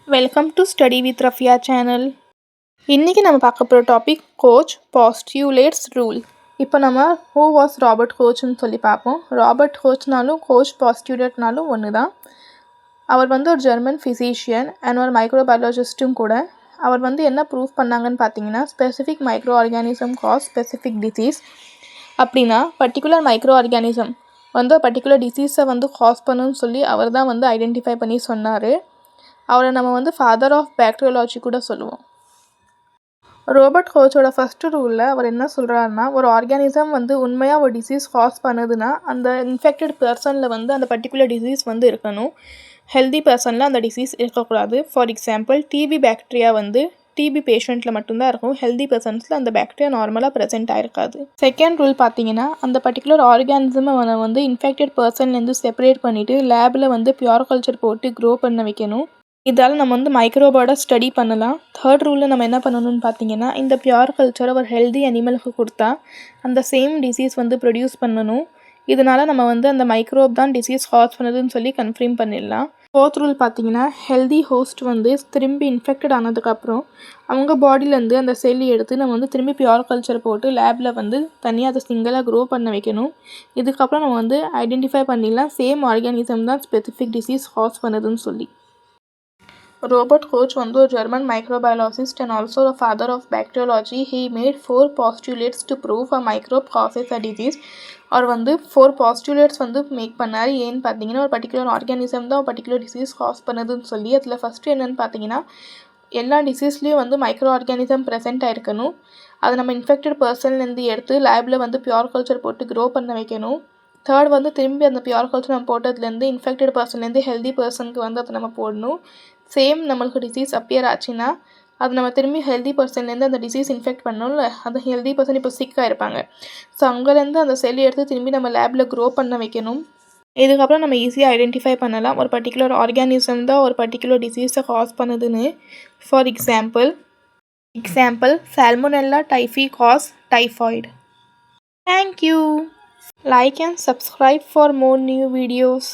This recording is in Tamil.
Welcome to study with Rafia channel. இன்றைக்கி நம்ம பார்க்க போகிற டாபிக் கோச் பாஸ்டியூலேட்ஸ் ரூல். இப்போ நம்ம ஹூ வாஸ் ராபர்ட் கோச்னு சொல்லி பார்ப்போம். ராபர்ட் கோச்னாலும் கோச் பாஸ்டியூலேட்னாலும் ஒன்று தான். அவர் ஒரு ஜெர்மன் ஃபிசிஷியன் அண்ட் ஒரு மைக்ரோபயாலஜிஸ்ட்டும் கூட. அவர் என்ன ப்ரூவ் பண்ணாங்கன்னு பார்த்தீங்கன்னா, specific micro organism cause specific disease. அப்படின்னா பர்டிகுலர் மைக்ரோ ஆர்கானிசம் பர்டிகுலர் டிசீஸை காஸ் பண்ணுன்னு சொல்லி அவர் தான் ஐடென்டிஃபை பண்ணி சொன்னார். அவரை நம்ம ஃபாதர் ஆஃப் பாக்டீரியாலஜி கூட சொல்லுவோம். ராபர்ட் கோச்சோட ஃபஸ்ட்டு ரூலில் அவர் என்ன சொல்கிறாருன்னா, ஒரு ஆர்கானிசம் உண்மையாக ஒரு டிசீஸ் காஸ் பண்ணுதுன்னா அந்த இன்ஃபெக்டட் பர்சனில் அந்த பர்டிகுலர் டிசீஸ் இருக்கணும். ஹெல்தி பர்சனில் அந்த டிசீஸ் இருக்கக்கூடாது. For example, TB bacteria TB பேஷண்ட்டில் மட்டும்தான் இருக்கும். ஹெல்தி பர்சன்ஸில் அந்த பாக்டீரியா நார்மலாக ப்ரெசென்ட் ஆகிருக்காது. செகண்ட் ரூல் பார்த்தீங்கன்னா, அந்த பர்டிகுலர் ஆர்கானிசமை இன்ஃபெக்டட் பர்சன்லேருந்து செப்பரேட் பண்ணிவிட்டு லேபில் பியூர் கல்ச்சர் போட்டு க்ரோ பண்ண வைக்கணும். இதால் நம்ம மைக்ரோபயோட ஸ்டடி பண்ணலாம். தேர்ட் ரூலில் நம்ம என்ன பண்ணணும்னு பார்த்தீங்கன்னா, இந்த பியூர் கல்ச்சரை ஒரு ஹெல்தி அனிமலுக்கு கொடுத்தா அந்த சேம் டிசீஸ் ப்ரொடியூஸ் பண்ணணும். இதனால் நம்ம அந்த மைக்ரோப் தான் டிசீஸ் காஸ் பண்ணுதுன்னு சொல்லி கன்ஃபார்ம் பண்ணிடலாம். ஃபோர்த் ரூல் பார்த்தீங்கன்னா, ஹெல்தி ஹோஸ்ட் திரும்பி இன்ஃபெக்டட் ஆனதுக்கப்புறம் அவங்க பாடியிலேருந்து அந்த செல் எடுத்து நம்ம திரும்பி பியூர் கல்ச்சர் போட்டு லேபில் தனியாக அதை சிங்கிளாக க்ரோ பண்ண வைக்கணும். இதுக்கப்புறம் நம்ம ஐடென்டிஃபை பண்ணிடலாம் சேம் ஆர்கானிசம் தான் ஸ்பெசிஃபிக் டிசீஸ் காஸ் பண்ணுதுன்னு சொல்லி. Robert Koch was a German microbiologist and also the father of bacteriology. He made 4 postulates to prove a microbe causes a disease. அவர் 4 postulates மேக் பண்ணார். ஏன்னு பார்த்தீங்கன்னா, ஒரு பர்டிகுலர் ஆர்கானிசம் தான் ஒரு பர்டிகுலர் டிசீஸ் காஸ் பண்ணுதுன்னு சொல்லி. அதில் ஃபஸ்ட்டு என்னென்னு பார்த்தீங்கன்னா, எல்லா டிசீஸ்லேயும் மைக்ரோ ஆர்கானிசம் ப்ரெசென்ட் ஆகிருக்கணும். அதை நம்ம இன்ஃபெக்டட் பர்சன்லேருந்து எடுத்து லேபில் பியூர் கல்ச்சர் போட்டு க்ரோ பண்ண வைக்கணும். தேர்ட் திரும்பி அந்த பியூர் கல்ச்சர் நம்ம போட்டதுலேருந்து இன்ஃபெக்டட் பர்சன்லேருந்து ஹெல்தி பர்சனுக்கு அதை நம்ம போடணும். சேம் நம்மளுக்கு டிசீஸ் அப்பியர் ஆச்சுன்னா அது நம்ம திரும்பி ஹெல்தி பர்சன்லேருந்து அந்த டிசீஸ் இன்ஃபெக்ட் பண்ணோம்ல, அந்த ஹெல்தி பர்சன் இப்போ சிக்காக இருப்பாங்க. ஸோ அங்கேருந்து அந்த செல் எடுத்து திரும்பி நம்ம லேபில் க்ரோ பண்ண வைக்கணும். இதுக்கப்புறம் நம்ம ஈஸியாக ஐடென்டிஃபை பண்ணலாம் ஒரு பர்டிகுலர் ஆர்கானிசம் தான் ஒரு பர்டிகுலர் டிசீஸை காஸ் பண்ணுதுன்னு. For example Salmonella typhi cause typhoid. Thank you. Like and subscribe for more new videos.